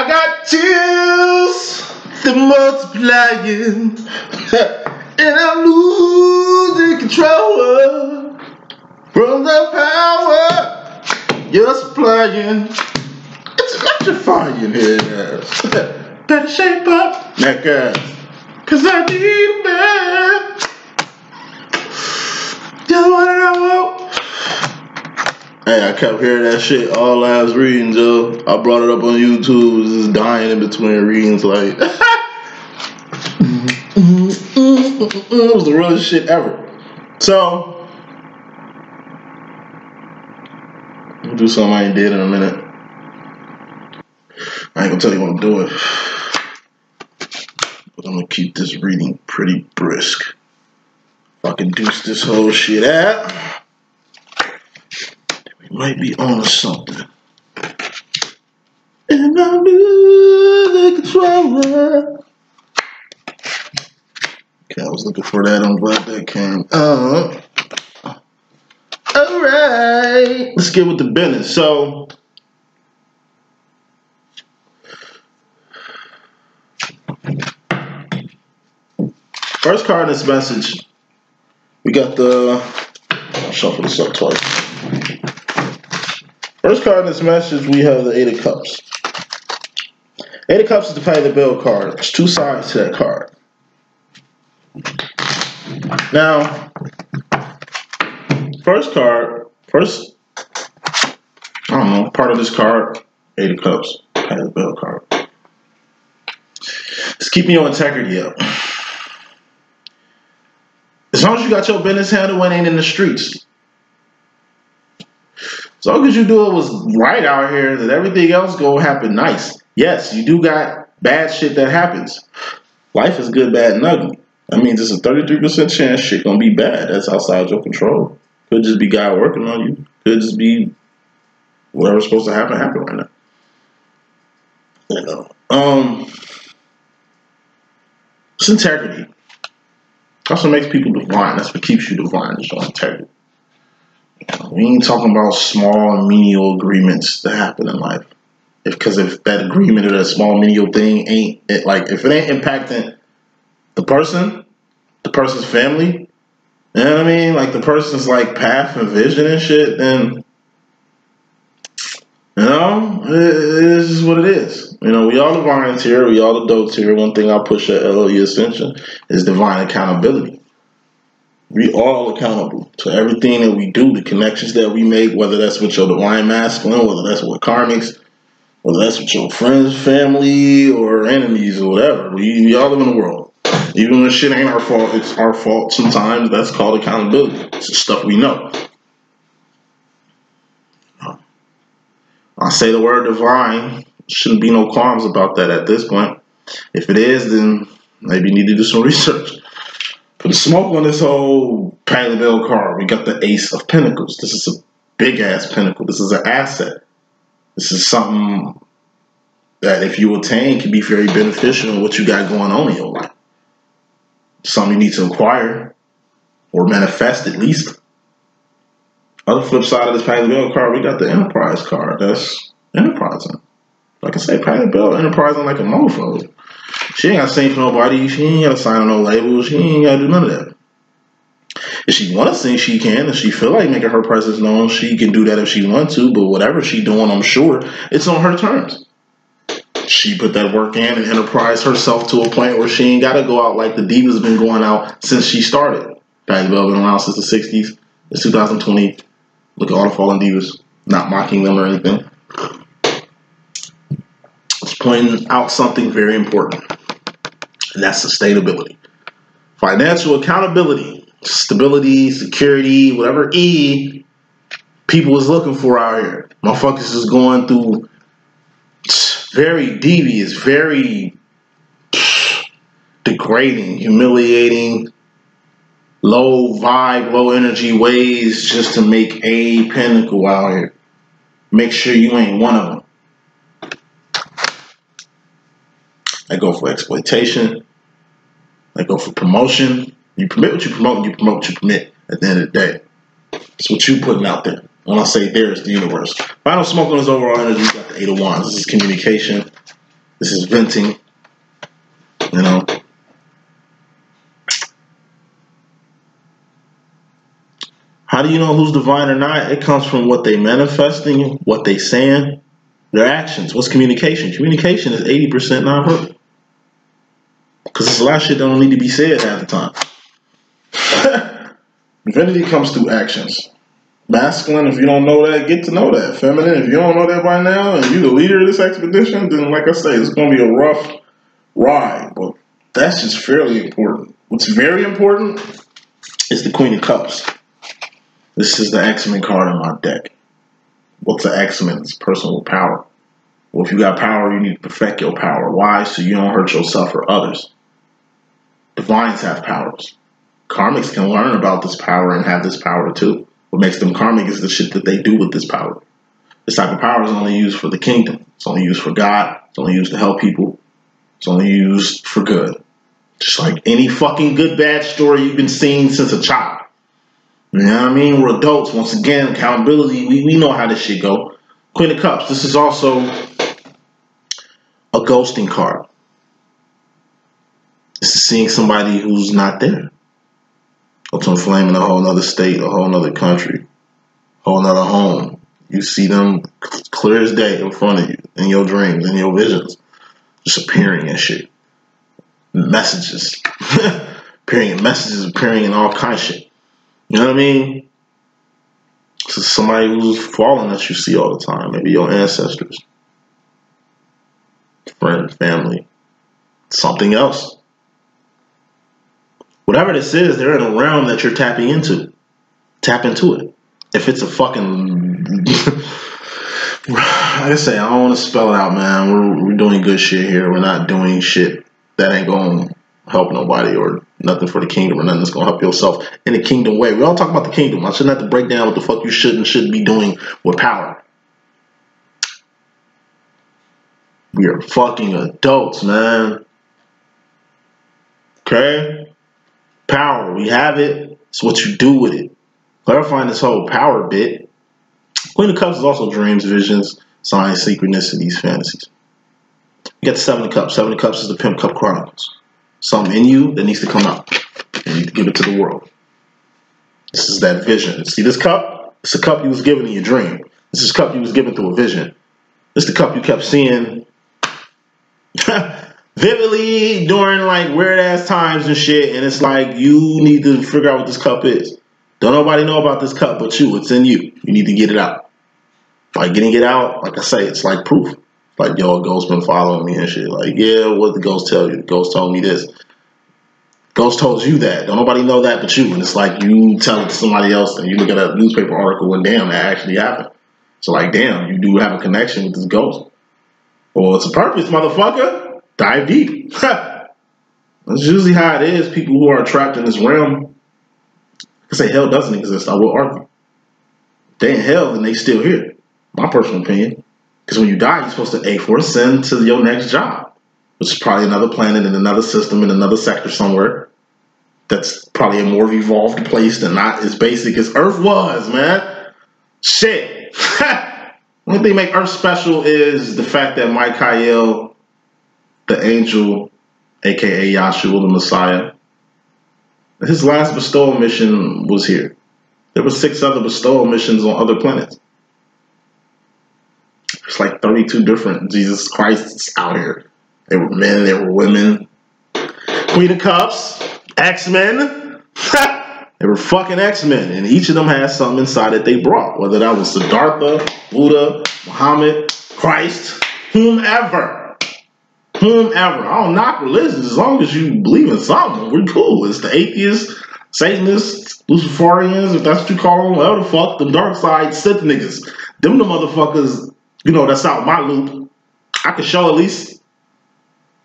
I got chills, they're multiplying, and I'm losing control from the power you're supplying. It's electrifying here. Better shape up, that ass, cause I need a man. You're the one that I want. Hey, I kept hearing that shit all last reading, Joe. I brought it up on YouTube. Just dying in between readings, like it was the realest shit ever. So I'll do something I ain't did in a minute. I ain't gonna tell you when I'm doing, but I'm gonna keep this reading pretty brisk. If I can deuce this whole shit out, we might be on to something. And I'm losing control. Okay, I was looking for that. I'm glad that came. Alright, let's get with the business. So, first card in this message, we got the, I'll shuffle this up twice. First card in this message, we have the Eight of Cups. Eight of Cups is the Pay the Bill card. There's two sides to that card. Now, I don't know, part of this card, Eight of Cups, Pay the Bill card. It's keeping your integrity up. As long as you got your business handled when it ain't in the streets. As long as you do it was right out here, that everything else gonna happen nice. Yes, you do got bad shit that happens. Life is good, bad, and ugly. That means it's a 33% chance shit gonna be bad. That's outside your control. Could just be God working on you. Could just be whatever's supposed to happen right now. You know. It's integrity. That's what makes people divine. That's what keeps you divine. Is your integrity. We ain't talking about small and menial agreements that happen in life. Because if that agreement or that small menial thing ain't like, if it ain't impacting the person's family, you know what I mean? Like the person's like path and vision and shit, then you know, it is just what it is. You know, we all divine here, we all adults here. One thing I push at LLE.Ascension is divine accountability. We all accountable to everything that we do, the connections that we make, whether that's with your divine masculine, whether that's with karmics, whether that's with your friends, family, or enemies, or whatever. We all live in the world. Even when shit ain't our fault, it's our fault sometimes. That's called accountability. It's the stuff we know. I say the word divine. Shouldn't be no qualms about that at this point. If it is, then maybe you need to do some research. Put the smoke on this whole Pay the Bill card. We got the Ace of Pentacles. This is a big ass pinnacle. This is an asset. This is something that if you attain can be very beneficial in what you got going on in your life. Something you need to acquire or manifest at least. Other flip side of this Pay the Bill card, we got the Enterprise card. That's enterprising. Like I say, Pay the Bill, enterprising like a mofo. She ain't got to sing for nobody. She ain't got to sign on no labels. She ain't got to do none of that. If she want to sing, she can. If she feel like making her presence known, she can do that if she want to. But whatever she doing, I'm sure it's on her terms. She put that work in and enterprise herself to a point where she ain't got to go out like the divas been going out since she started. Pay the Bill been around since the 60s. It's 2020. Look at all the fallen divas. Not mocking them or anything. It's pointing out something very important. And that's sustainability. Financial accountability, stability, security, whatever E people is looking for out here. Motherfuckers is going through very devious, very degrading, humiliating, low vibe, low energy ways just to make a pinnacle out here. Make sure you ain't one of them. I go for exploitation. I go for promotion. You permit what you promote, and you promote what you permit at the end of the day. It's what you putting out there. When I say there, it's the universe. Final smoke on his overall energy, you got the Eight of Wands. This is communication. This is venting, you know. How do you know who's divine or not? It comes from what they manifesting, what they saying, their actions. What's communication? Communication is 80% nonverbal. Because there's a lot of shit that don't need to be said half the time. Divinity comes through actions. Masculine, if you don't know that, get to know that. Feminine, if you don't know that by now, and you're the leader of this expedition, then like I say, it's going to be a rough ride. But that's just fairly important. What's very important is the Queen of Cups. This is the X-Men card on my deck. What's the X-Men? It's personal power. Well, if you got power, you need to perfect your power. Why? So you don't hurt yourself or others. Divines have powers. Karmics can learn about this power and have this power too. What makes them karmic is the shit that they do with this power. This type of power is only used for the kingdom. It's only used for God. It's only used to help people. It's only used for good. Just like any fucking good, bad story you've been seeing since a child. You know what I mean? We're adults. Once again, accountability. We know how this shit go. Queen of Cups. This is also a ghosting card. This is seeing somebody who's not there. Up to flame in a whole nother state, a whole nother country, a whole nother home. You see them clear as day in front of you, in your dreams, in your visions, just appearing and shit. Messages. Appearing in messages, appearing in all kinds of shit. You know what I mean? This is somebody who's fallen that you see all the time. Maybe your ancestors, friend, family, something else. Whatever this is, they're in a realm that you're tapping into. Tap into it. If it's a fucking... like I say, I don't want to spell it out, man. We're doing good shit here. We're not doing shit that ain't going to help nobody or nothing for the kingdom or nothing that's going to help yourself in the kingdom way. We all talk about the kingdom. I shouldn't have to break down what the fuck you should and shouldn't be doing with power. We are fucking adults, man. Okay? Power, we have it. It's what you do with it. Clarifying this whole power bit. Queen of Cups is also dreams, visions, signs, synchronicities, fantasies. You got the Seven of Cups. Seven of Cups is the Pimp Cup Chronicles. Something in you that needs to come out. You need to give it to the world. This is that vision. See this cup? It's a cup you was given in your dream. This is a cup you was given through a vision. This is the cup you kept seeing vividly during like weird ass times and shit, and it's like you need to figure out what this cup is. Don't nobody know about this cup but you. It's in you. You need to get it out. Like getting it out, like I say, it's like proof. Like, yo, a ghost been following me and shit. Like, yeah, what did the ghost tell you? The ghost told me this. Ghost told you that. Don't nobody know that but you. And it's like you tell it to somebody else and you look at a newspaper article and damn, that actually happened. So like, damn, you do have a connection with this ghost. Well, it's a purpose, motherfucker. Dive deep. That's usually how it is. People who are trapped in this realm. I say hell doesn't exist. I will argue. They in hell and they still here. My personal opinion. Because when you die, you're supposed to A4 ascend to your next job, which is probably another planet in another system in another sector somewhere. That's probably a more evolved place than not as basic as Earth was, man. Shit. One thing make Earth special is the fact that Michael, the angel, aka Yahshua, the Messiah, his last bestowal mission was here. There were 6 other bestowal missions on other planets. There's like 32 different Jesus Christs out here. They were men, they were women. Queen of Cups, X-Men. They were fucking X-Men, and each of them had something inside that they brought. Whether that was Siddhartha, Buddha, Muhammad, Christ, whomever. Whomever. I don't knock religions as long as you believe in something. We're cool. It's the atheists, Satanists, Luciferians, if that's what you call them, whatever the fuck, the dark side Sith niggas. Them the motherfuckers, you know, that's out my loop. I can show at least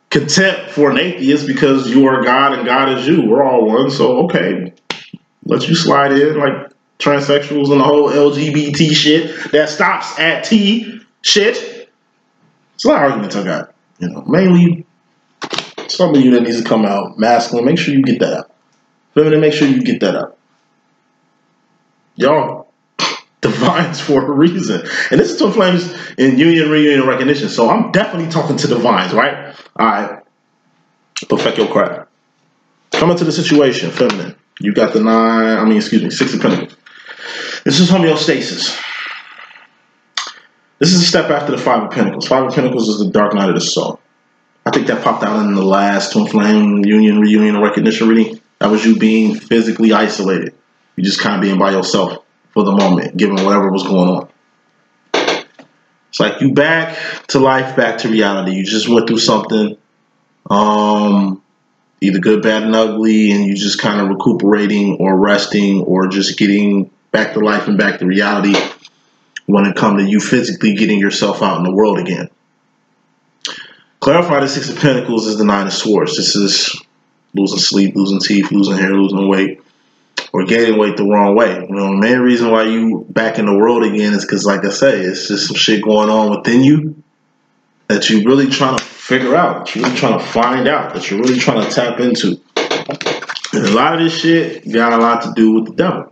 contempt for an atheist because you are God and God is you. We're all one, so okay. Let you slide in like transsexuals and the whole LGBT shit that stops at T shit. It's a lot of arguments I got. You know, mainly some of you that needs to come out. Masculine, make sure you get that out. Feminine, make sure you get that out. Y'all, divines for a reason. And this is twin flames in union, reunion, and recognition. So I'm definitely talking to divines, right? All right. Perfect your crap. Coming to the situation, feminine. You got the 6 of Pentacles. This is homeostasis. This is a step after the 5 of Pentacles. 5 of Pentacles is the dark night of the soul. I think that popped out in the last twin flame union, reunion, and recognition reading. That was you being physically isolated. You just kind of being by yourself for the moment, given whatever was going on. It's like you back to life, back to reality. You just went through something, either good, bad, and ugly, and you just kind of recuperating or resting or just getting back to life and back to reality when it comes to you physically getting yourself out in the world again. Clarify the 6 of Pentacles is the 9 of Swords. This is losing sleep, losing teeth, losing hair, losing weight, or gaining weight the wrong way. You know, the main reason why you back in the world again is because, like I say, it's just some shit going on within you that you're really trying to figure out, that you're really trying to find out, that you're really trying to tap into. And a lot of this shit got a lot to do with the devil.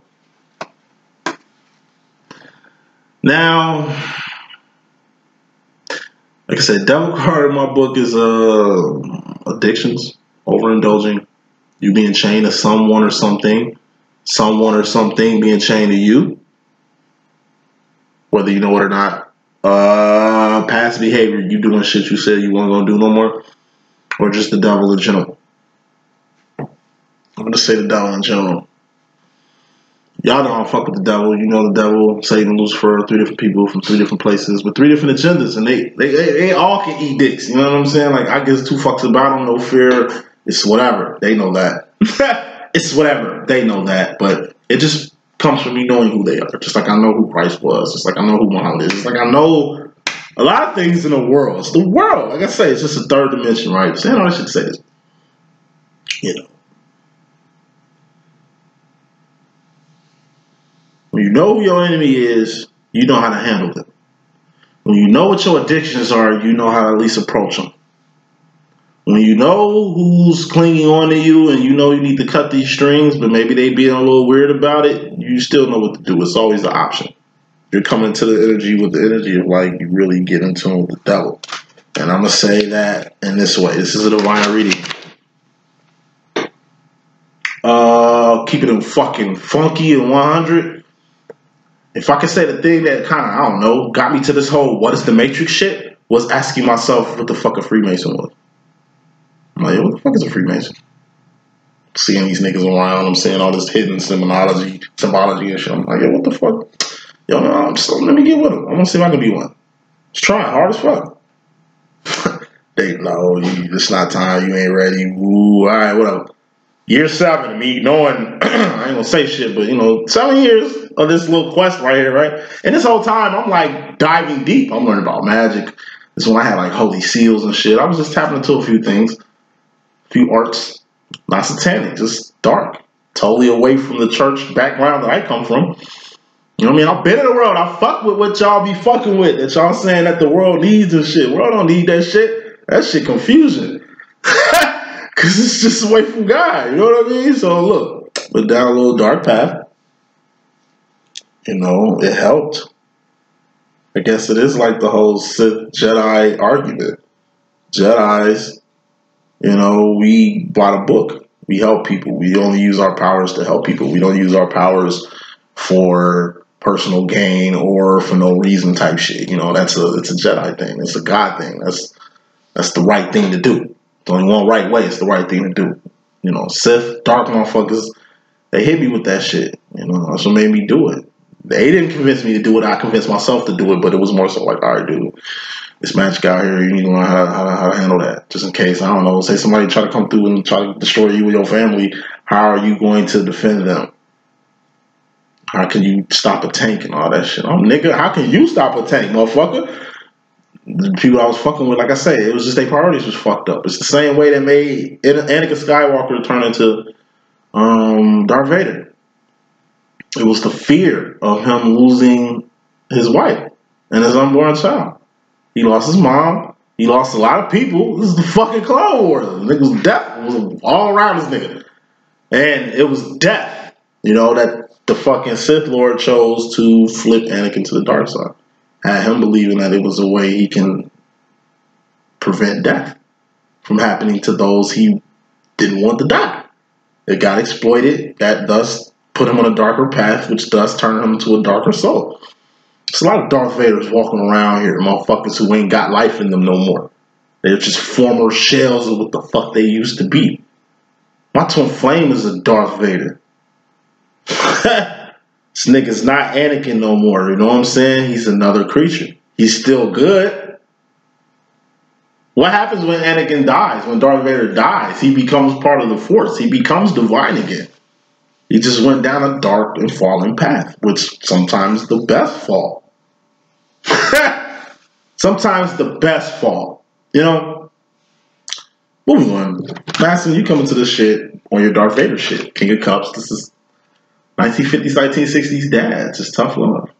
Now, like I said, devil card in my book is addictions, overindulging, you being chained to someone or something being chained to you, whether you know it or not. Past behavior, you doing shit you said you weren't gonna do no more, or just the devil in general. I'm gonna say the devil in general. Y'all know I don't fuck with the devil. You know the devil, Satan, Lucifer, 3 different people from 3 different places with 3 different agendas, and they all can eat dicks. You know what I'm saying? Like, I guess 2 fucks about them, no fear. It's whatever. They know that. It's whatever. They know that, but it just comes from me knowing who they are. Just like I know who Christ was. Just like I know who Muhammad is. Just like I know a lot of things in the world. It's the world. Like I say, it's just a 3rd dimension, right? Saying all I should say this. You know. When you know who your enemy is, you know how to handle them. When you know what your addictions are, you know how to at least approach them. When you know who's clinging on to you and you know you need to cut these strings, but maybe they being a little weird about it, you still know what to do. It's always the option. You're coming to the energy with the energy of like you really get in tune with the devil. And I'm going to say that in this way. This is a divine reading. Keep it fucking funky and 100. If I could say the thing that kind of, I don't know, got me to this whole what is the Matrix shit, was asking myself what the fuck a Freemason was. I'm like, what the fuck is a Freemason? Seeing these niggas around, I'm seeing all this hidden symbology and shit. I'm like, yo, what the fuck? Yo, no, let me get with them. I want to see if I can be one. Just try hard as fuck. They know, it's not time, you ain't ready. Ooh, all right, whatever. Year 7, me knowing, I ain't gonna say shit, but 7 years of this little quest right here, right? And this whole time, I'm like diving deep. I'm learning about magic. This is when I had like holy seals and shit. I was just tapping into a few things, a few arts, not satanic, just dark, totally away from the church background that I come from. You know what I mean? I've been in the world. I fuck with what y'all be fucking with, that y'all saying that the world needs and shit. World don't need that shit. That shit confusion. Because it's just away from God. You know what I mean? So look, went down a little dark path. It helped. I guess it is like the whole Sith Jedi argument. Jedis, we bought a book. We help people. We only use our powers to help people. We don't use our powers for personal gain or for no reason type shit. It's a Jedi thing. It's a God thing. That's the right thing to do. It's only one right way. It's the right thing to do. Sith, dark motherfuckers, they hit me with that shit. That's what made me do it. They didn't convince me to do it. I convinced myself to do it, but it was more so like, all right, dude, it's magic out here. You need to learn how to handle that. Just in case, I don't know, say somebody try to come through and try to destroy you and your family, how are you going to defend them? How can you stop a tank and all that shit? Nigga, how can you stop a tank, motherfucker? The people I was fucking with, like I say, it was just their priorities was fucked up. It's the same way that made Anakin Skywalker turn into Darth Vader. It was the fear of him losing his wife and his unborn child. He lost his mom. He lost a lot of people. This is the fucking Clone Wars. The nigga was death. It was all around this nigga. And it was death. That the fucking Sith Lord chose to flip Anakin to the dark side. Had him believing that it was a way he can prevent death from happening to those he didn't want to die. It got exploited. That thus put him on a darker path, which thus turned him into a darker soul. There's a lot of Darth Vaders walking around here, motherfuckers who ain't got life in them no more. They're just former shells of what the fuck they used to be. My twin flame is a Darth Vader. This nigga's not Anakin no more, you know what I'm saying? He's another creature. He's still good. What happens when Anakin dies? When Darth Vader dies, he becomes part of the Force. He becomes divine again. He just went down a dark and falling path, which sometimes the best fall. Sometimes the best fall. You know? Moving on. Masson, you coming to this shit on your Darth Vader shit. King of Cups. This is 1950s, 1960s dad. Just tough love.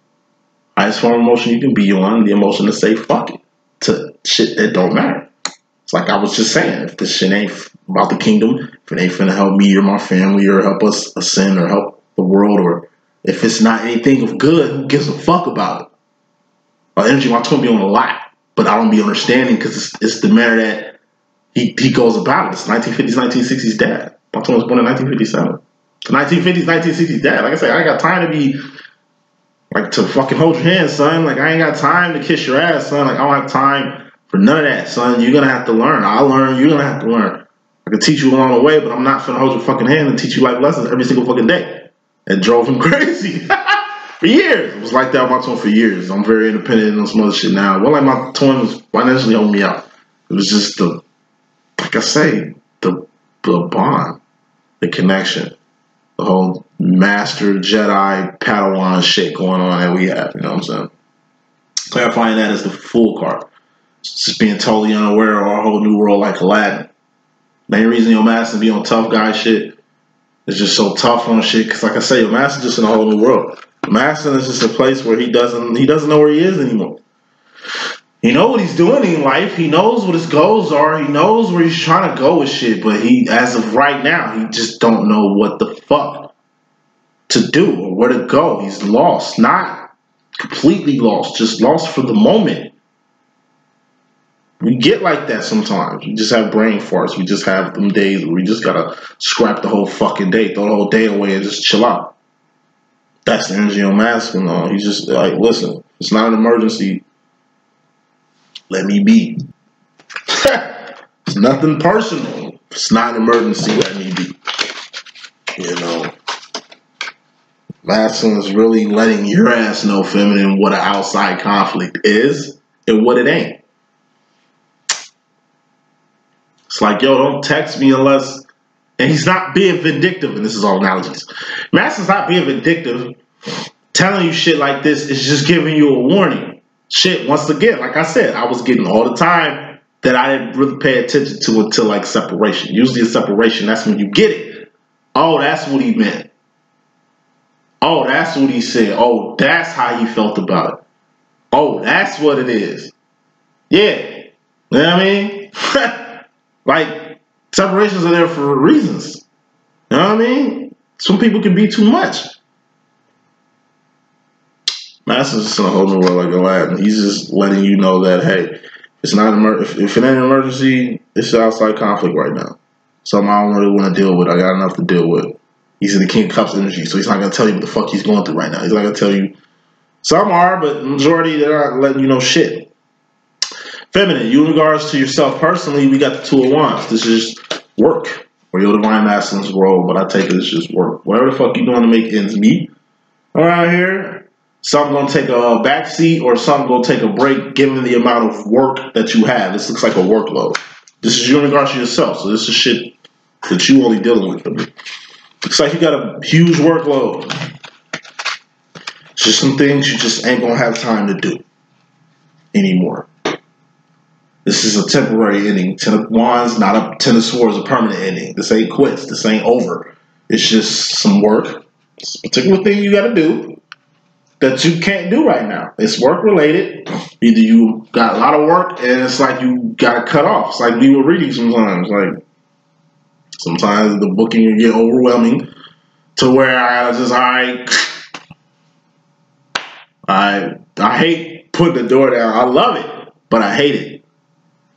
Highest form of emotion you can be on. The emotion to say fuck it to shit that don't matter. It's like I was just saying. If this shit ain't about the kingdom, if it ain't finna help me or my family or help us ascend or help the world, or if it's not anything of good, who gives a fuck about it? My energy, my twin be on a lot, but I don't be understanding because it's the manner that he goes about it. It's 1950s, 1960s dad. My twin was born in 1957. 1950s, 1960s dad. Like I said, I ain't got time to be like to fucking hold your hand, son. Like I ain't got time to kiss your ass, son. Like I don't have time for none of that, son. You're gonna have to learn. I'll learn. You're gonna have to learn. I can teach you along the way, but I'm not finna hold your fucking hand and teach you life lessons every single fucking day. It drove him crazy for years. It was like that with my twin for years. I'm very independent and some other shit now. Well, like my twin was financially holding me out. It was just the, like I say, the bond, the connection. The whole master Jedi Padawan shit going on that we have, you know what I'm saying? Clarifying that as the fool card. Just being totally unaware of our whole new world like Aladdin. Main reason your master be on tough guy shit is just so tough on shit, because like I say, your master just in a whole new world. Master is just a place where he doesn't know where he is anymore. He knows what he's doing in life. He knows what his goals are. He knows where he's trying to go with shit. But he, as of right now, he just don't know what the fuck to do or where to go. He's lost. Not completely lost. Just lost for the moment. We get like that sometimes. We just have brain farts. We just have them days where we just gotta scrap the whole fucking day. Throw the whole day away and just chill out. That's the energy on masculine. He's just like, listen, it's not an emergency. Let me be. It's nothing personal. It's not an emergency. Let me be. You know, masculine is really letting your ass know, feminine, what an outside conflict is and what it ain't. It's like, yo, don't text me unless, and he's not being vindictive, and this is all analogies. Masculine's not being vindictive. Telling you shit like this is just giving you a warning. Shit, once again, like I said, I was getting all the time that I didn't really pay attention to until like separation. Usually a separation, that's when you get it. Oh, that's what he meant. Oh, that's what he said. Oh, that's how he felt about it. Oh, that's what it is. Yeah. You know what I mean? Like, separations are there for reasons. You know what I mean? Some people can be too much. Master's just in a whole new world like Aladdin. He's just letting you know that, hey, it's not if it ain't an emergency, it's an outside conflict right now. Something I don't really want to deal with. I got enough to deal with. He's in the King of Cups energy, so he's not going to tell you what the fuck he's going through right now. He's not going to tell you. Some are, but the majority, they're not letting you know shit. Feminine, you in regards to yourself personally, we got the Two of Wands. This is work, or your divine masculine's role, but I take it as just work. Whatever the fuck you doing to make ends meet around here, some gonna take a backseat or some gonna take a break given the amount of work that you have. This looks like a workload. This is you in regards to yourself, so this is shit that you only dealing with. Looks like you got a huge workload. It's just some things you just ain't gonna have time to do anymore. This is a temporary ending. Ten of Wands, not a Ten of Swords, a permanent ending. This ain't quits. This ain't over. It's just some work. It's a particular thing you gotta do that you can't do right now. It's work related. Either you got a lot of work and it's like you gotta cut off. It's like we were reading sometimes. Like sometimes the booking will get overwhelming to where I just, I hate putting the door down. I love it, but I hate it.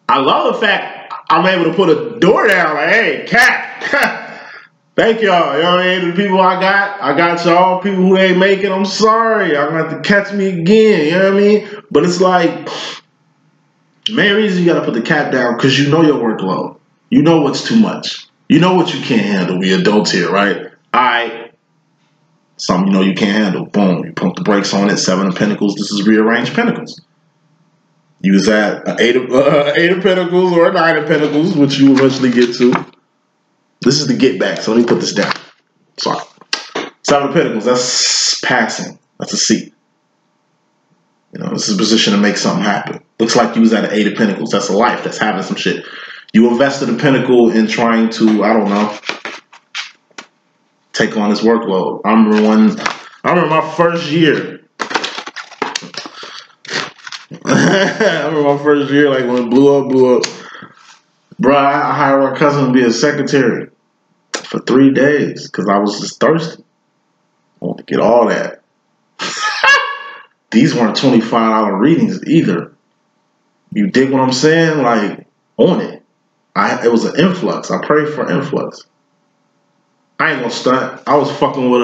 I love the fact I'm able to put a door down. Like, hey, cat, thank y'all. You know what I mean? The people I got y'all. People who ain't making, I'm sorry. I'm gonna have to catch me again. You know what I mean? But it's like, main reason you gotta put the cap down because you know your workload. You know what's too much. You know what you can't handle. We adults here, right? Something you know you can't handle. Boom. You pump the brakes on it. 7 of Pentacles. This is rearranged Pentacles. Use that eight of Pentacles or a 9 of Pentacles, which you eventually get to. This is the get back. So let me put this down. Sorry. 7 of Pentacles. That's passing. That's a seat. You know, this is a position to make something happen. Looks like you was at an 8 of Pentacles. That's a life. That's having some shit. You invested a pentacle in trying to, I don't know, take on this workload. I remember my first year. I remember my first year, like when it blew up. Bro, I hired my cousin to be a secretary for 3 days because I was just thirsty. I wanted to get all that. These weren't $25 readings either. You dig what I'm saying? Like, on it. It was an influx. I prayed for influx. I ain't gonna stunt. I was fucking with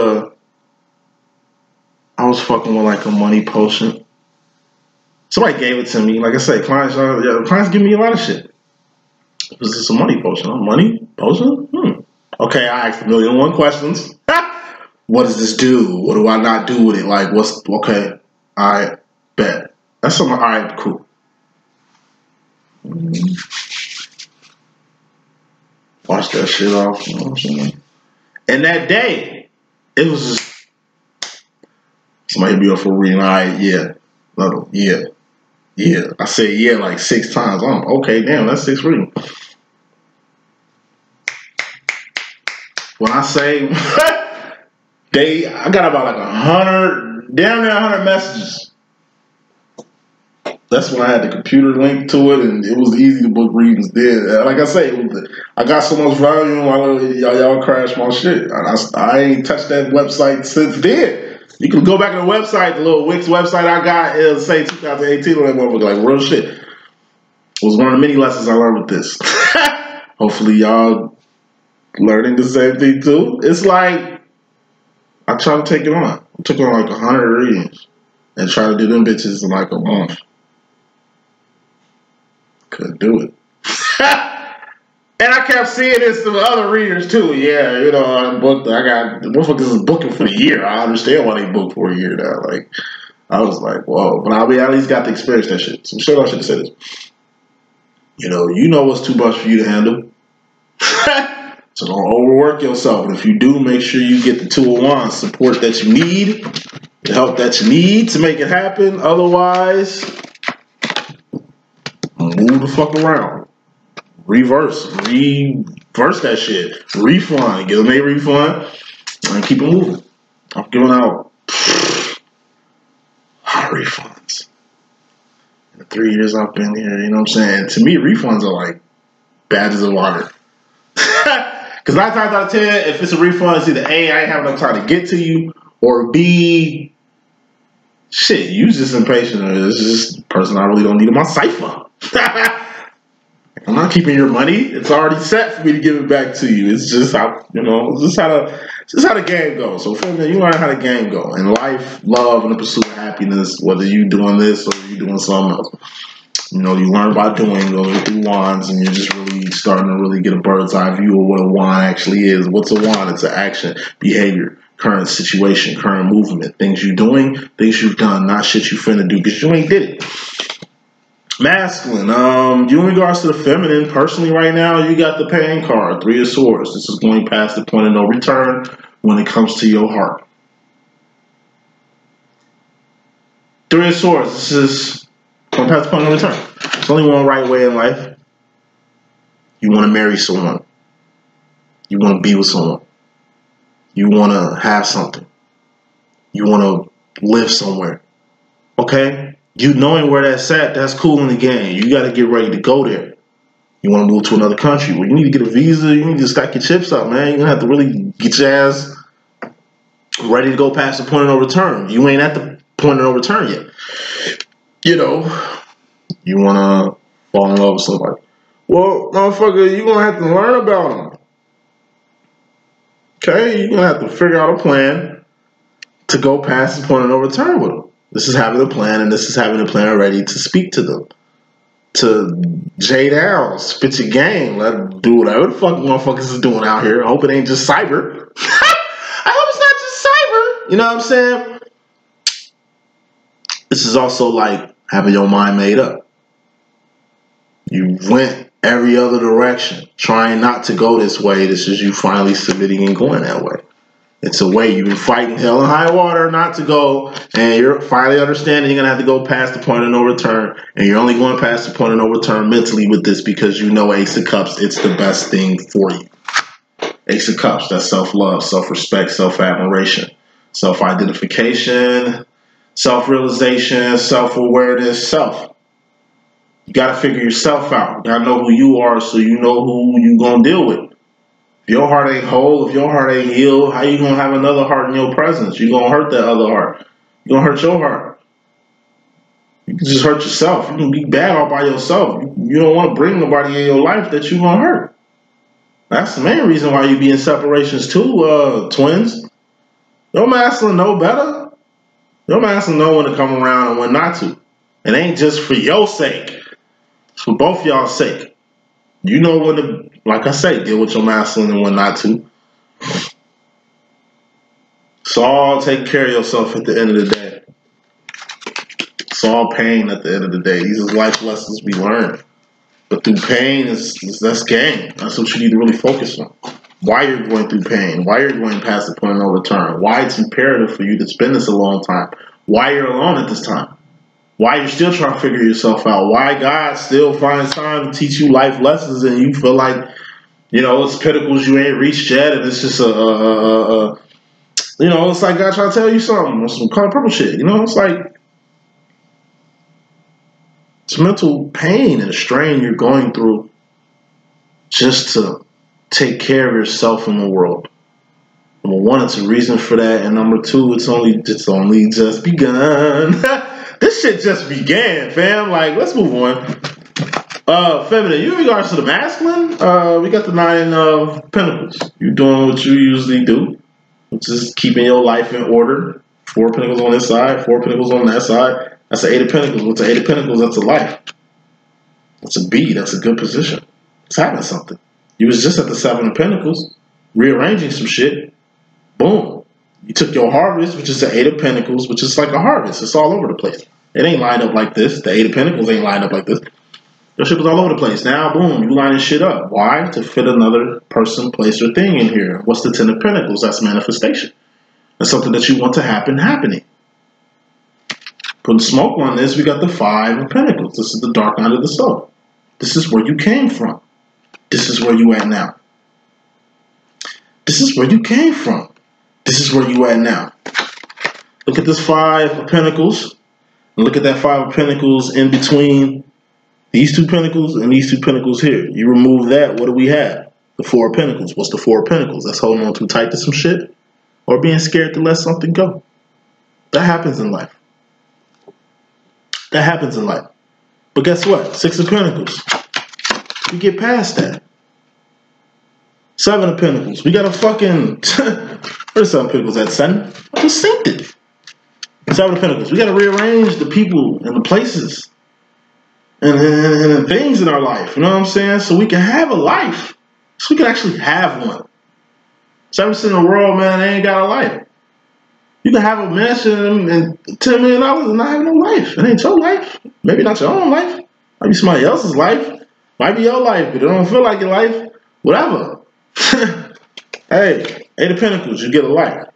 like a money potion. Somebody gave it to me. Like I said, clients give me a lot of shit. It was just a money potion. Money potion? Okay, I asked 1,000,001 questions. What does this do? What do I not do with it? Like, okay? I bet. That's something. All right, cool. Wash that shit off. You know what I'm saying? And that day, it was just somebody hit me up for a reading. All right, yeah. Yeah. I said yeah like 6 times. Okay, damn, that's 6 readings. When I say I got about like 100, damn near 100 messages. That's when I had the computer linked to it, and it was easy to book readings then. Like I say, I got so much volume. Y'all crashed my shit. I ain't touched that website since then. You can go back to the website, the little Wix website I got. It'll say 2018 on that motherfucker, like real shit. It was one of the many lessons I learned with this. Hopefully y'all learning the same thing too. It's like I try to take it on. I took on like 100 readings and try to do them bitches in like a month. Couldn't do it. And I kept seeing this to other readers too. Yeah, you know, I got motherfuckers is booking for the year. I understand why they book for a year now. Like, I was like, whoa. But I at least got to experience that shit. So I'm sure I should have said this. You know what's too much for you to handle. So don't overwork yourself. And if you do, make sure you get the 2 of Wands support that you need, the help that you need to make it happen. Otherwise, move the fuck around. Reverse that shit. Refund. Give them a refund and keep it moving. I'm giving out hot refunds. In the 3 years I've been here, you know what I'm saying? To me, refunds are like badges of honor. Because 9 times out of 10, if it's a refund, it's either A, I ain't have enough time to get to you, or B, shit, you just impatient, or it's just a person I really don't need in my cipher. I'm not keeping your money. It's already set for me to give it back to you. It's just how, you know, it's just how the game goes. So for me, you learn how the game go. In life, love, and the pursuit of happiness, whether you doing this or you doing something else. You know, you learn by doing, going through wands, and you're just really starting to really get a bird's eye view of what a wand actually is. What's a wand? It's an action, behavior, current situation, current movement, things you're doing, things you've done, not shit you finna do because you ain't did it. Masculine, you in regards to the feminine, personally right now, you got the pain card, 3 of Swords. This is going past the point of no return when it comes to your heart. 3 of Swords, this is going past the point of no return. There's only one right way in life. You want to marry someone. You want to be with someone. You want to have something. You want to live somewhere. Okay? You knowing where that's at, that's cool in the game. You got to get ready to go there. You want to move to another country. Well, you need to get a visa. You need to stack your chips up, man. You're going to have to really get your ass ready to go past the point of no return. You ain't at the point of no return yet. You know, you want to fall in love with somebody. Well, motherfucker, you're going to have to learn about them. Okay? You're going to have to figure out a plan to go past the point of no return with them. This is having a plan, and this is having a plan ready to speak to them. To J down, spit your game. Let do whatever the fuck motherfuckers is doing out here. I hope it ain't just cyber. I hope it's not just cyber. You know what I'm saying? This is also like having your mind made up. You went every other direction, trying not to go this way. This is you finally submitting and going that way. It's a way you've been fighting hell and high water not to go, and you're finally understanding you're going to have to go past the point of no return, and you're only going past the point of no return mentally with this because you know Ace of Cups, it's the best thing for you. Ace of Cups, that's self-love, self-respect, self-admiration, self-identification, self-realization, self-awareness, self. You got to figure yourself out. You got to know who you are so you know who you're going to deal with. If your heart ain't whole, if your heart ain't healed, how you going to have another heart in your presence? You're going to hurt that other heart. You're going to hurt your heart. You can just hurt yourself. You can be bad all by yourself. You don't want to bring nobody in your life that you're going to hurt. That's the main reason why you be in separations too, twins. Your masculine know better. Your masculine know when to come around and when not to. It ain't just for your sake. It's for both y'all's sake. You know when to, like I say, deal with your masculine and when not to. It's all taking care of yourself at the end of the day. It's all pain at the end of the day. These are life lessons we learn. But through pain, that's game. That's what you need to really focus on. Why you're going through pain. Why you're going past the point of no return. Why it's imperative for you to spend this a long time. Why you're alone at this time. Why you're still trying to figure yourself out. Why God still finds time to teach you life lessons and you feel like, you know, it's pinnacles you ain't reached yet and it's just you know, it's like God trying to tell you something. Some color purple shit. You know, it's like it's mental pain and strain you're going through just to take care of yourself in the world. Number one, it's a reason for that, and number two, it's only just begun. This shit just began, fam. Like, let's move on. Feminine, you in regards to the masculine, we got the 9 of Pentacles. You doing what you usually do, which is keeping your life in order. 4 Pentacles on this side, 4 Pentacles on that side. That's the 8 of Pentacles. What's the 8 of Pentacles? That's a life. That's a B. That's a good position. It's having something. You was just at the 7 of Pentacles, rearranging some shit. Boom. You took your harvest, which is the 8 of Pentacles, which is like a harvest. It's all over the place. It ain't lined up like this. The 8 of Pentacles ain't lined up like this. Your shit was all over the place. Now, boom, you lining shit up. Why? To fit another person, place, or thing in here. What's the 10 of Pentacles? That's manifestation. That's something that you want to happen happening. Putting smoke on this, we got the 5 of Pentacles. This is the dark night of the soul. This is where you came from. This is where you at now. This is where you came from. This is where you at now. Look at this 5 of Pentacles. And look at that 5 of Pentacles in between these 2 Pentacles and these 2 Pentacles here. You remove that, what do we have? The 4 of Pentacles. What's the 4 of Pentacles? That's holding on too tight to some shit or being scared to let something go. That happens in life. That happens in life. But guess what? 6 of Pentacles. We get past that. 7 of Pentacles. We got a fucking... Where's 7 of Pentacles at, son? I just synced it. 7 of Pentacles. We got to rearrange the people and the places and the things in our life. You know what I'm saying? So we can have a life. So we can actually have one. 7% in the world, man, they ain't got a life. You can have a mansion and $10 million and not have no life. It ain't your life. Maybe not your own life. Might be somebody else's life. Might be your life, but it don't feel like your life. Whatever. Hey, 8 of Pentacles, you get a life.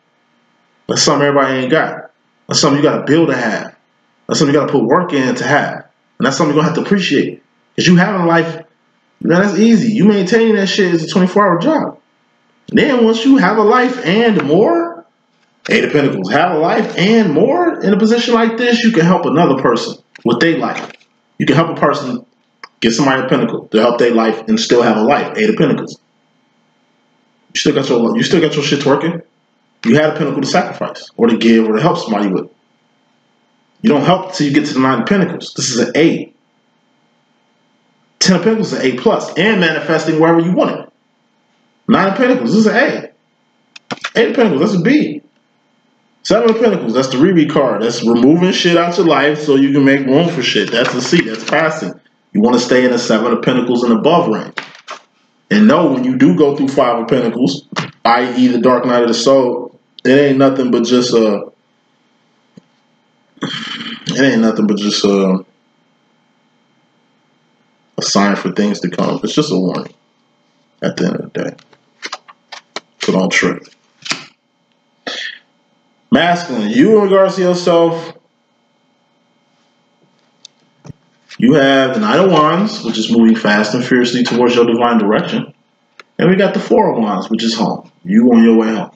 That's something everybody ain't got. That's something you got to build to have. That's something you got to put work in to have. And that's something you're going to have to appreciate. Because you having a life, man, that's easy. You maintaining that shit is a 24-hour job. And then once you have a life and more, 8 of Pentacles, have a life and more in a position like this, you can help another person with their life. You can help a person get somebody a Pentacle to help their life and still have a life. 8 of Pentacles. You still got your shit twerking. You had a pinnacle to sacrifice, or to give, or to help somebody with. You don't help until you get to the 9 of Pentacles. This is an 8. 10 of Pentacles is an A+, and manifesting wherever you want it. 9 of Pentacles, this is an A. 8 of Pentacles, that's a B. 7 of Pentacles, that's the Riri card. That's removing shit out your life so you can make room for shit. That's the C, that's passing. You want to stay in the 7 of Pentacles and above range. And know when you do go through 5 of Pentacles, i.e. the Dark Night of the Soul, it ain't nothing but just a sign for things to come. It's just a warning at the end of the day. So don't trip. Masculine, you in regards to yourself, you have the Knight of Wands, which is moving fast and fiercely towards your divine direction. And we got the 4 of Wands, which is home. You on your way home.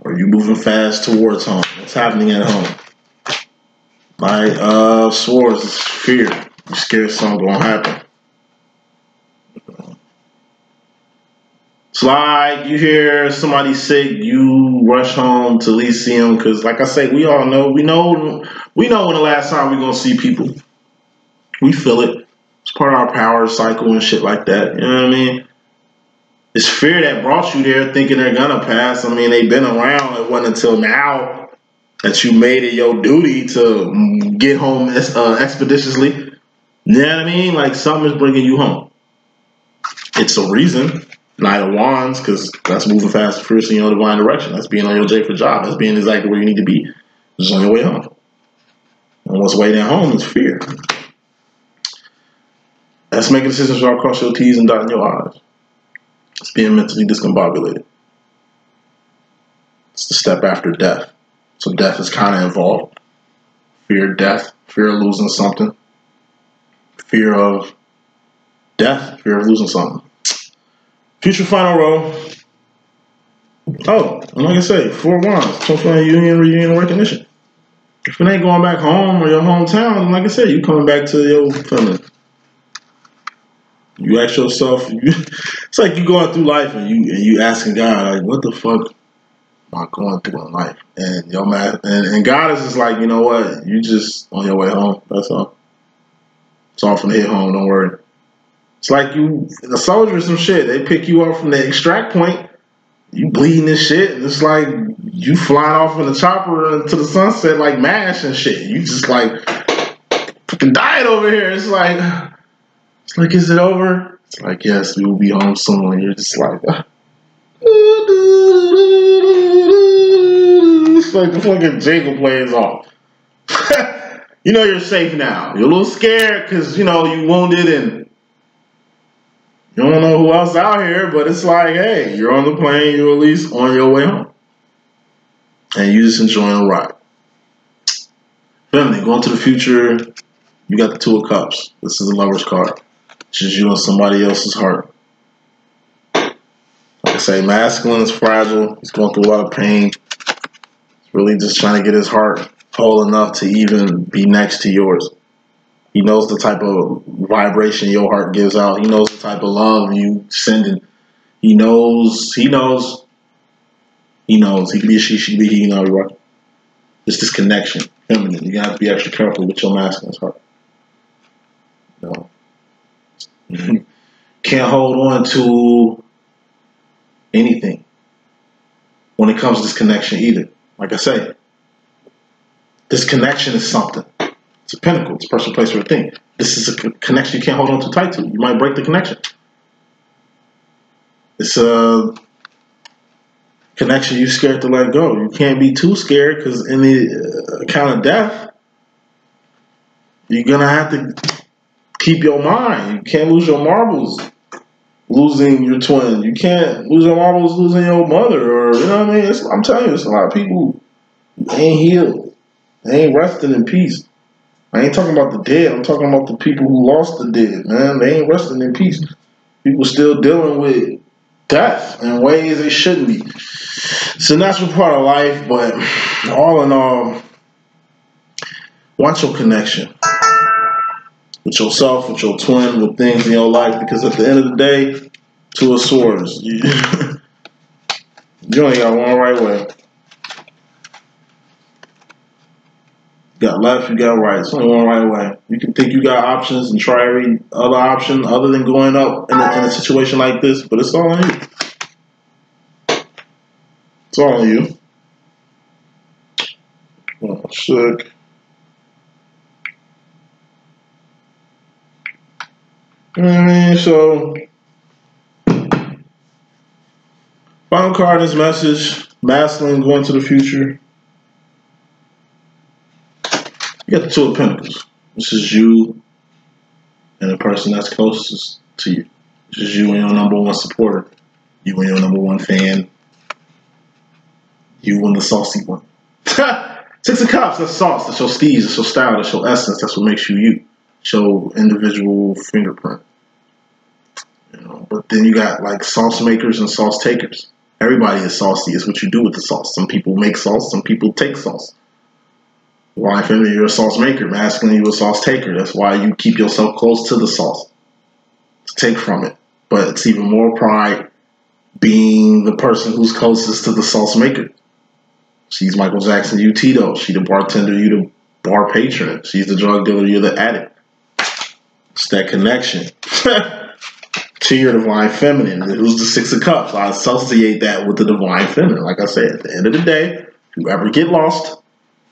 Or you moving fast towards home. What's happening at home? Knight of Swords is fear. You're scared something gonna happen. It's like you hear somebody sick, you rush home to at least see them, because like I say, we all know, we know when the last time we're gonna see people. We feel it. It's part of our power cycle and shit like that. You know what I mean? It's fear that brought you there, thinking they're gonna pass. I mean, they've been around. It wasn't until now that you made it your duty to get home expeditiously. You know what I mean? Like something is bringing you home. It's a reason. Knight of Wands, because that's moving fast and fiercely in your divine direction. That's being on your J for job. That's being exactly where you need to be. Just on your way home. And what's waiting at home is fear. That's making decisions without crossing your T's and dotting your I's. It's being mentally discombobulated. It's the step after death. So death is kind of involved. Fear of death. Fear of losing something. Fear of death. Fear of losing something. Future final row. Oh, and like I say, 4 Wands. Fulfilling union, reunion, recognition. If it ain't going back home or your hometown, like I said, you coming back to your family. You ask yourself, it's like you going through life and you asking God, like, what the fuck am I going through in life? And your man, and God is just like, you know what? You just on your way home. That's all. It's all from the hit home. Don't worry. It's like you, a soldier or some shit. They pick you up from the extract point. You bleeding this shit. And it's like you flying off in the chopper into the sunset like MASH and shit. You just like fucking dying over here. It's like, is it over? It's like, yes, we will be home soon. And you're just like, it's like the fucking jingle plays off. You know you're safe now. You're a little scared because, you know, you wounded and you don't know who else out here, but it's like, hey, you're on the plane, you're at least on your way home. And you just enjoying the ride. Family, going to the future, you got the 2 of Cups. This is the Lover's card. It's just you and somebody else's heart. Like I say, masculine is fragile. He's going through a lot of pain. He's really just trying to get his heart whole enough to even be next to yours. He knows the type of vibration your heart gives out. He knows the type of love you sending. He knows. He could be a she could be he, you know, right? It's this connection. Feminine. You gotta be extra careful with your masculine's heart. You know? Can't hold on to anything when it comes to this connection either. Like I say, this connection is something. It's a pinnacle. It's a personal place, or a thing. This is a connection you can't hold on too tight to. You might break the connection. It's a connection you're scared to let go. You can't be too scared because in the account of death, you're going to have to keep your mind. You can't lose your marbles losing your twin. You can't lose your marbles losing your mother. Or, you know what I mean? I'm telling you, it's a lot of people who ain't healed. They ain't resting in peace. I ain't talking about the dead. I'm talking about the people who lost the dead, man. They ain't resting in peace. People still dealing with death in ways they shouldn't be. It's a natural part of life, but all in all, watch your connection with yourself, with your twin, with things in your life, because at the end of the day, 2 of Swords, You only got one right way. You got left, you got right. It's only one right way. You can think you got options and try every other option other than going up in a situation like this, but it's all on you. It's all on you. Oh, sick. You know what I mean? So, final card in this message, masculine going to the future. You got the Two of Pentacles. This is you and the person that's closest to you. This is you and your number one supporter. You and your number one fan. You and the saucy one. Six of Cups, that's sauce. That's your steez. That's your style. That's your essence. That's what makes you you. It's your individual fingerprint. You know, but then you got like sauce makers and sauce takers. Everybody is saucy. It's what you do with the sauce. Some people make sauce. Some people take sauce. Why, feminine, you're a sauce maker. Masculine, you're a sauce taker. That's why you keep yourself close to the sauce to take from it. But it's even more pride being the person who's closest to the sauce maker. She's Michael Jackson, you Tito. She the bartender, you the bar patron. She's the drug dealer, you're the addict. It's that connection to your divine feminine. Who's the Six of Cups? I associate that with the divine feminine. Like I said, at the end of the day, if you ever get lost,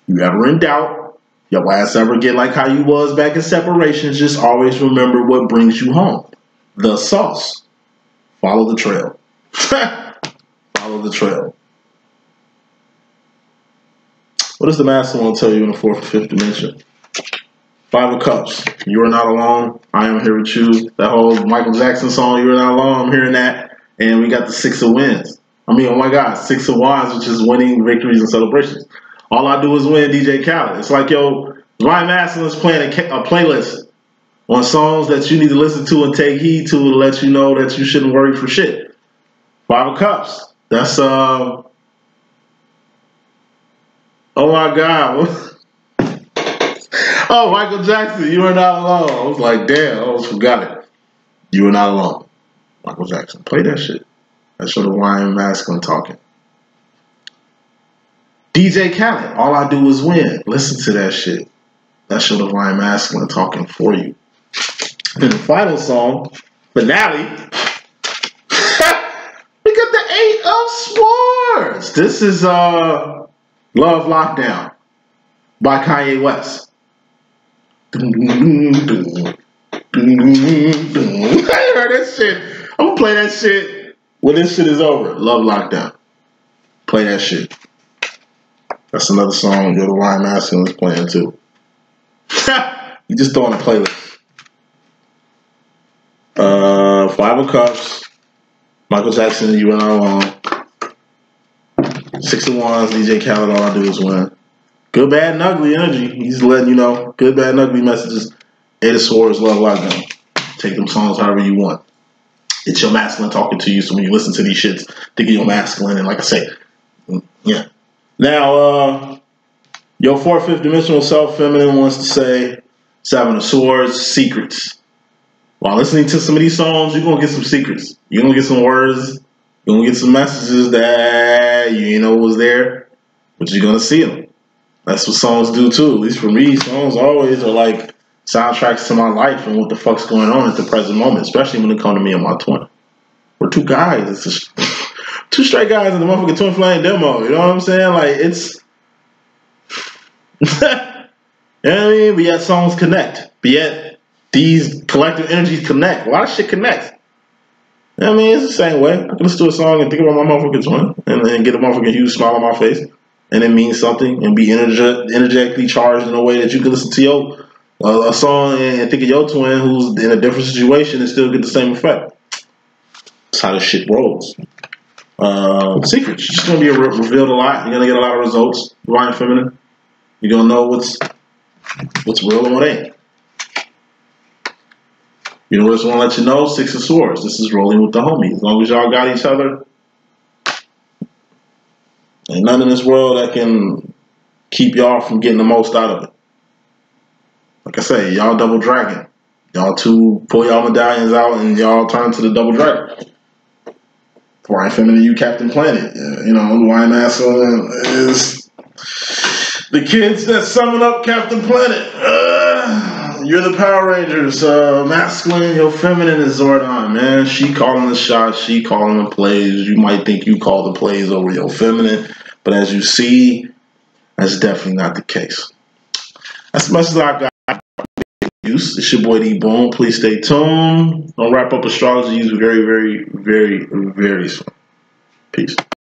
you ever in doubt, your ass ever get like how you was back in separations, just always remember what brings you home. The sauce. Follow the trail. Follow the trail. What does the masculine want to tell you in the fourth and fifth dimension? Five of Cups. You are not alone. I am here with you. That whole Michael Jackson song, You Are Not Alone. I'm hearing that. And we got the Six of Wands. I mean, oh my God, Six of Wands, which is winning, victories, and celebrations. All I do is win, DJ Khaled. It's like, yo, Divine Masculine is playing a playlist on songs that you need to listen to and take heed to let you know that you shouldn't worry for shit. Five of Cups. That's, oh my God. Oh, Michael Jackson, You Are Not Alone. I was like, damn, I almost forgot it. You Are Not Alone. Michael Jackson. Play that shit. That's your divine masculine talking. DJ Khaled, All I Do Is Win. Listen to that shit. That's your divine masculine talking for you. And the final song, finale, we got the Eight of Swords. This is Love Lockdown by Kanye West. I heard that shit. I'm gonna play that shit when this shit is over. Love Lockdown. Play that shit. That's another song your divine masculine is playing too. You just throw on a playlist. Five of Cups. Michael Jackson, You Are Not Alone. Six of Wands, DJ Khaled, All I Do Is Win. Good, bad, and ugly energy. He's letting you know. Good, bad, and ugly messages. Eight of Swords, Love Lockdown. Take them songs however you want. It's your masculine talking to you, so when you listen to these shits, think of your masculine. And like I say, yeah. Now, your fourth, fifth dimensional self, feminine, wants to say Seven of Swords, secrets. While listening to some of these songs, you're going to get some secrets. You're going to get some words. You're going to get some messages that you didn't know was there, but you're going to see them. That's what songs do too. At least for me, songs always are like soundtracks to my life and what the fuck's going on at the present moment, especially when it comes to me and my twin. We're two guys. It's just two straight guys in the motherfucking twin flame demo. You know what I'm saying? Like, it's... you know what I mean? But yet songs connect. But yet these collective energies connect. A lot of shit connects. You know what I mean? It's the same way. I can listen to a song and think about my motherfucking twin and then get a motherfucking huge smile on my face. And it means something and be energetically charged in a way that you can listen to your a song and think of your twin who's in a different situation and still get the same effect. That's how this shit rolls. Secrets. It's just going to be revealed a lot. You're going to get a lot of results. Divine feminine. You're going to know what's real and what ain't. Universe want to let you know, Six of Swords. This is rolling with the homies. As long as y'all got each other, ain't nothing in this world that can keep y'all from getting the most out of it. Like I say, y'all double dragon. Y'all two pull y'all medallions out and y'all turn to the double dragon. Divine Feminine, you Captain Planet. You know, Divine Masculine is the kids that summon up Captain Planet. You're the Power Rangers. Masculine, your feminine is Zordon, man. She calling the shots. She calling the plays. You might think you call the plays over your feminine, but as you see, that's definitely not the case. That's the message I got. It's your boy D.Boom. Please stay tuned. I'll wrap up astrology very, very, very, very soon. Peace.